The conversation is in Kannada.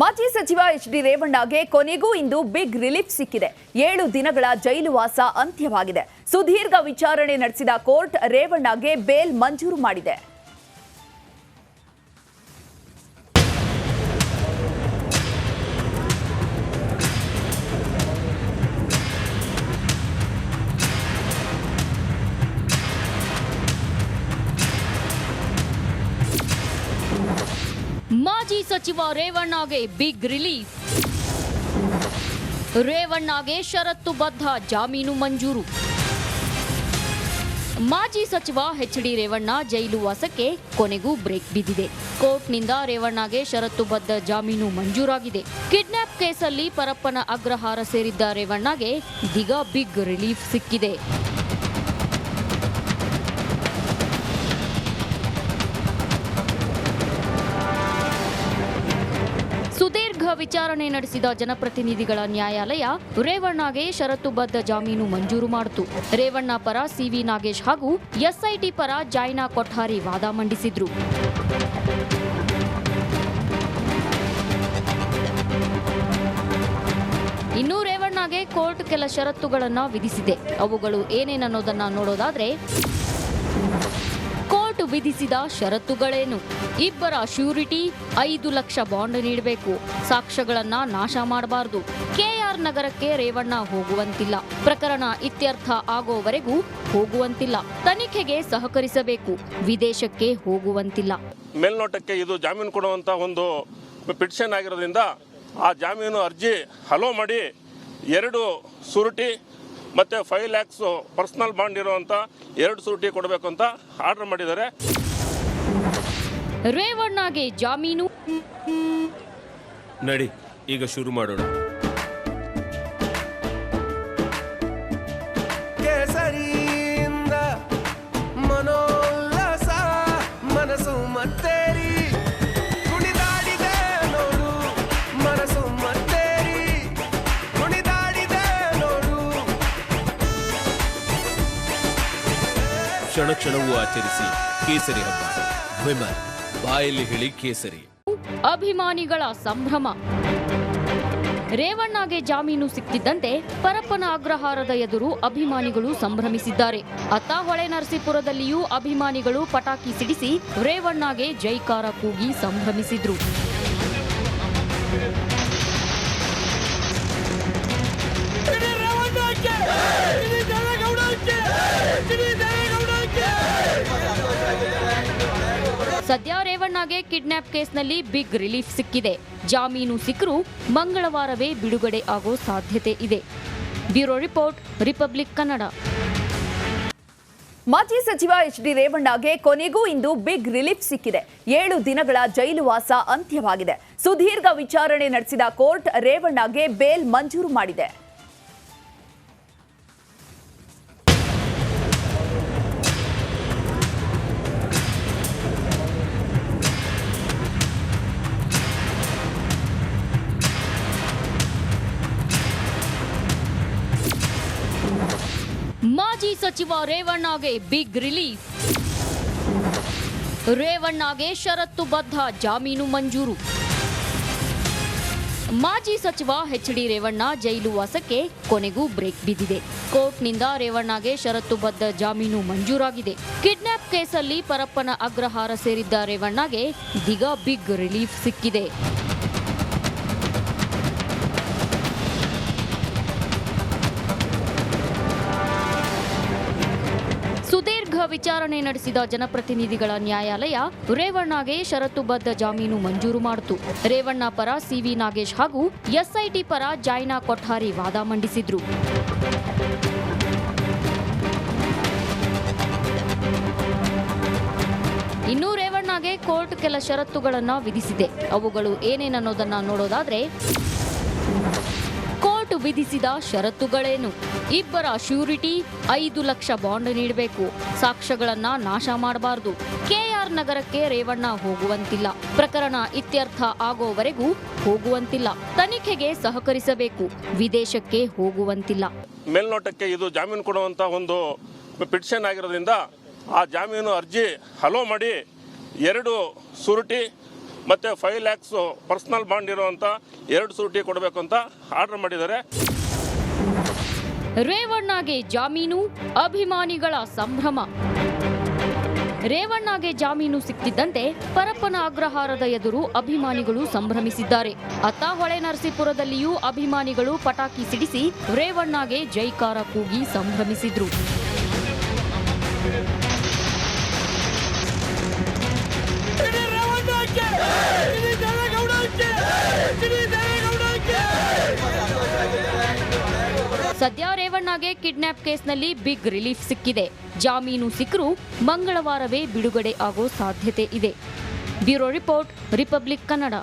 ಮಾಜಿ ಸಚಿವ ಎಚ್.ಡಿ. ರೇವಣ್ಣಗೆ ಕೊನೆಗೂ ಇಂದು ಬಿಗ್ ರಿಲೀಫ್ ಸಿಕ್ಕಿದೆ. 7 ದಿನಗಳ ಜೈಲುವಾಸ ಅಂತ್ಯವಾಗಿದೆ. ಸುದೀರ್ಘ ವಿಚಾರಣೆ ನಡೆಸಿದ ಕೋರ್ಟ್ ರೇವಣ್ಣಗೆ ಬೇಲ್ ಮಂಜೂರು ಮಾಡಿದೆ. ಮಾಜಿ ಸಚಿವ ರೇವಣ್ಣಗೆ ಬಿಗ್ ರಿಲೀಫ್. ರೇವಣ್ಣಗೆ ಷರತ್ತುಬದ್ಧ ಜಾಮೀನು ಮಂಜೂರು. ಮಾಜಿ ಸಚಿವ ಎಚ್.ಡಿ. ರೇವಣ್ಣ ಜೈಲು ವಾಸಕ್ಕೆ ಕೊನೆಗೂ ಬ್ರೇಕ್ ಬಿದ್ದಿದೆ. ಕೋರ್ಟ್ನಿಂದ ರೇವಣ್ಣಗೆ ಷರತ್ತುಬದ್ಧ ಜಾಮೀನು ಮಂಜೂರಾಗಿದೆ. ಕಿಡ್ನಾಪ್ ಕೇಸಲ್ಲಿ ಪರಪ್ಪನ ಅಗ್ರಹಾರ ಸೇರಿದ್ದ ರೇವಣ್ಣಗೆ ಇದೀಗ ಬಿಗ್ ರಿಲೀಫ್ ಸಿಕ್ಕಿದೆ. ಸುದೀರ್ಘ ವಿಚಾರಣೆ ನಡೆಸಿದ ಜನಪ್ರತಿನಿಧಿಗಳ ನ್ಯಾಯಾಲಯ ರೇವಣ್ಣಗೆ ಷರತ್ತುಬದ್ಧ ಜಾಮೀನು ಮಂಜೂರು ಮಾಡಿತು. ರೇವಣ್ಣ ಪರ ಸಿ.ವಿ. ನಾಗೇಶ್ ಹಾಗೂ ಎಸ್ಐಟಿ ಪರ ಜೈನಾ ಕೊಠಾರಿ ವಾದ ಮಂಡಿಸಿದ್ರು. ಇನ್ನು ರೇವಣ್ಣಗೆ ಕೋರ್ಟ್ ಕೆಲ ಷರತ್ತುಗಳನ್ನು ವಿಧಿಸಿದೆ. ಅವುಗಳು ಏನೇನನ್ನೋದನ್ನ ನೋಡೋದಾದ್ರೆ, ಕೋರ್ಟ್ ವಿಧಿಸಿದ ಷರತ್ತುಗಳೇನು? ಇಬ್ಬರ ಶ್ಯೂರಿಟಿ, 5 ಲಕ್ಷ ಬಾಂಡ್ ನೀಡಬೇಕು, ಸಾಕ್ಷ್ಯಗಳನ್ನ ನಾಶ ಮಾಡಬಾರದು, ಕೆಆರ್ ನಗರಕ್ಕೆ ರೇವಣ್ಣ ಹೋಗುವಂತಿಲ್ಲ, ಪ್ರಕರಣ ಇತ್ಯರ್ಥ ಆಗೋವರೆಗೂ ಹೋಗುವಂತಿಲ್ಲ, ತನಿಖೆಗೆ ಸಹಕರಿಸಬೇಕು, ವಿದೇಶಕ್ಕೆ ಹೋಗುವಂತಿಲ್ಲ. ಮೇಲ್ನೋಟಕ್ಕೆ ಇದು ಜಾಮೀನು ಕೊಡುವಂತ ಒಂದು ಪಿಟಿಷನ್ ಆಗಿರೋದ್ರಿಂದ ಆ ಜಾಮೀನು ಅರ್ಜಿ ಹಲೋ ಮಾಡಿ 2 ಸೂರಿಟಿ ಮತ್ತೆ 5 lakhs ಪರ್ಸನಲ್ ಬಾಂಡ್ ಇರುವಂತ 2 ಸೂರಿಟಿ ಕೊಡಬೇಕು ಅಂತ ಆರ್ಡರ್ ಮಾಡಿದ್ದಾರೆ. ರೇವಣ್ಣಗೆ ಜಾಮೀನು ನಡಿ ಈಗ ಶುರು ಮಾಡೋಣ. ಕೇಸರಿಯಿಂದ ಮನೋಲ್ಲಾಸ ಮನಸ್ಸು ಮತ್ತೇರಿ ಕುಣಿದಾಡಿದೆ ನೋಡು, ಮನಸ್ಸು ಮತ್ತೇರಿ ಕುಣಿದಾಡಿದೆ ನೋಡು. ಕ್ಷಣ ಕ್ಷಣವೂ ಆಚರಿಸಿ ಕೇಸರಿ ಹಬ್ಬ. ವಿಮಲ್ ಬಾಯಲ್ಲಿ ಹೇಳಿ ಕೇಸರಿ. ಅಭಿಮಾನಿಗಳ ಸಂಭ್ರಮ. ರೇವಣ್ಣಗೆ ಜಾಮೀನು ಸಿಕ್ಕಿದ್ದಂತೆ ಪರಪ್ಪನ ಅಗ್ರಹಾರದ ಎದುರು ಅಭಿಮಾನಿಗಳು ಸಂಭ್ರಮಿಸಿದ್ದಾರೆ. ಅತ್ತ ಹೊಳೆ ನರಸೀಪುರದಲ್ಲಿಯೂ ಅಭಿಮಾನಿಗಳು ಪಟಾಕಿ ಸಿಡಿಸಿ ರೇವಣ್ಣಗೆ ಜೈಕಾರ ಕೂಗಿ ಸಂಭ್ರಮಿಸಿದ್ರು. ಸದ್ಯ ರೇವಣ್ಣಗೆ ಕಿಡ್ನಾಪ್ ಕೇಸ್ನಲ್ಲಿ ಬಿಗ್ ರಿಲೀಫ್ ಸಿಕ್ಕಿದೆ. ಜಾಮೀನು ಸಿಕ್ಕರೂ ಮಂಗಳವಾರವೇ ಬಿಡುಗಡೆ ಆಗೋ ಸಾಧ್ಯತೆ ಇದೆ. Bureau report, republic Kannada. ಮಾಜಿ ಸಚಿವ ಎಚ್.ಡಿ. ರೇವಣ್ಣಗೆ ಕೊನೆಗೂ ಇಂದು ಬಿಗ್ ರಿಲೀಫ್ ಸಿಕ್ಕಿದೆ. 7 ದಿನಗಳ ಜೈಲುವಾಸ ಅಂತ್ಯವಾಗಿದೆ. ಸುದೀರ್ಘ ವಿಚಾರಣೆ ನಡೆಸಿದ ಕೋರ್ಟ್ ರೇವಣ್ಣಗೆ ಬೇಲ್ ಮಂಜೂರು ಮಾಡಿದೆ. ಮಾಜಿ ಸಚಿವ ರೇವಣ್ಣಗೆ ಬಿಗ್ ರಿಲೀಫ್. ರೇವಣ್ಣಗೆ ಷರತ್ತುಬದ್ಧ ಜಾಮೀನು ಮಂಜೂರು. ಮಾಜಿ ಸಚಿವ ಎಚ್.ಡಿ. ರೇವಣ್ಣ ಜೈಲು ವಾಸಕ್ಕೆ ಕೊನೆಗೂ ಬ್ರೇಕ್ ಬಿದ್ದಿದೆ. ಕೋರ್ಟ್ನಿಂದ ರೇವಣ್ಣಗೆ ಷರತ್ತುಬದ್ಧ ಜಾಮೀನು ಮಂಜೂರಾಗಿದೆ. ಕಿಡ್ನಾಪ್ ಕೇಸಲ್ಲಿ ಪರಪ್ಪನ ಅಗ್ರಹಾರ ಸೇರಿದ್ದ ರೇವಣ್ಣಗೆ ಇದೀಗ ಬಿಗ್ ರಿಲೀಫ್ ಸಿಕ್ಕಿದೆ. ಸುದೀರ್ಘ ವಿಚಾರಣೆ ನಡೆಸಿದ ಜನಪ್ರತಿನಿಧಿಗಳ ನ್ಯಾಯಾಲಯ ರೇವಣ್ಣಗೆ ಷರತ್ತುಬದ್ಧ ಜಾಮೀನು ಮಂಜೂರು ಮಾಡಿತು. ರೇವಣ್ಣ ಪರ ಸಿ.ವಿ. ನಾಗೇಶ್ ಹಾಗೂ ಎಸ್ಐಟಿ ಪರ ಜೈನಾ ಕೊಠಾರಿ ವಾದ ಮಂಡಿಸಿದ್ರು. ಇನ್ನು ರೇವಣ್ಣಗೆ ಕೋರ್ಟ್ ಕೆಲ ಷರತ್ತುಗಳನ್ನು ವಿಧಿಸಿದೆ. ಅವುಗಳು ಏನೇನನ್ನೋದನ್ನ ನೋಡೋದಾದ್ರೆ, ಕೋರ್ಟ್ ವಿಧಿಸಿದ ಷರತ್ತುಗಳೇನು? ಇಬ್ಬರ ಶ್ಯೂರಿಟಿ, 5 ಲಕ್ಷ ಬಾಂಡ್ ನೀಡಬೇಕು, ಸಾಕ್ಷ್ಯಗಳನ್ನ ನಾಶ ಮಾಡಬಾರದು, ಕೆಆರ್ ನಗರಕ್ಕೆ ರೇವಣ್ಣ ಹೋಗುವಂತಿಲ್ಲ, ಪ್ರಕರಣ ಇತ್ಯರ್ಥ ಆಗೋವರೆಗೂ ಹೋಗುವಂತಿಲ್ಲ, ತನಿಖೆಗೆ ಸಹಕರಿಸಬೇಕು, ವಿದೇಶಕ್ಕೆ ಹೋಗುವಂತಿಲ್ಲ. ಮೇಲ್ನೋಟಕ್ಕೆ ಇದು ಜಾಮೀನು ಕೊಡುವಂತ ಒಂದು ಪಿಟಿಷನ್ ಆಗಿರೋದ್ರಿಂದ ಆ ಜಾಮೀನು ಅರ್ಜಿ ಹಲೋ ಮಾಡಿ 2 ಸೂರಿಟಿ ಮತ್ತು 5 lakhs ಪರ್ಸನಲ್ ಬಾಂಡ್ ಇರುವಂಥ 2 ಸೂರಿಟಿ ಕೊಡಬೇಕು ಅಂತ ಆರ್ಡರ್ ಮಾಡಿದ್ದಾರೆ. ರೇವಣ್ಣಗೆ ಜಾಮೀನು, ಅಭಿಮಾನಿಗಳ ಸಂಭ್ರಮ. ರೇವಣ್ಣಗೆ ಜಾಮೀನು ಸಿಕ್ತಿದ್ದಂತೆ ಪರಪ್ಪನ ಅಗ್ರಹಾರದ ಎದುರು ಅಭಿಮಾನಿಗಳು ಸಂಭ್ರಮಿಸಿದ್ದಾರೆ. ಅತ್ತ ಹೊಳೆ ನರಸೀಪುರದಲ್ಲಿಯೂ ಅಭಿಮಾನಿಗಳು ಪಟಾಕಿ ಸಿಡಿಸಿ ರೇವಣ್ಣಗೆ ಜೈಕಾರ ಕೂಗಿ ಸಂಭ್ರಮಿಸಿದ್ರು. ಸದ್ಯ ರೇವಣ್ಣಗೆ ಕಿಡ್ನಾಪ್ ಕೇಸ್ನಲ್ಲಿ ಬಿಗ್ ರಿಲೀಫ್ ಸಿಕ್ಕಿದೆ. ಜಾಮೀನು ಸಿಕ್ಕರೂ ಮಂಗಳವಾರವೇ ಬಿಡುಗಡೆ ಆಗೋ ಸಾಧ್ಯತೆ ಇದೆ. Bureau report, republic Kannada.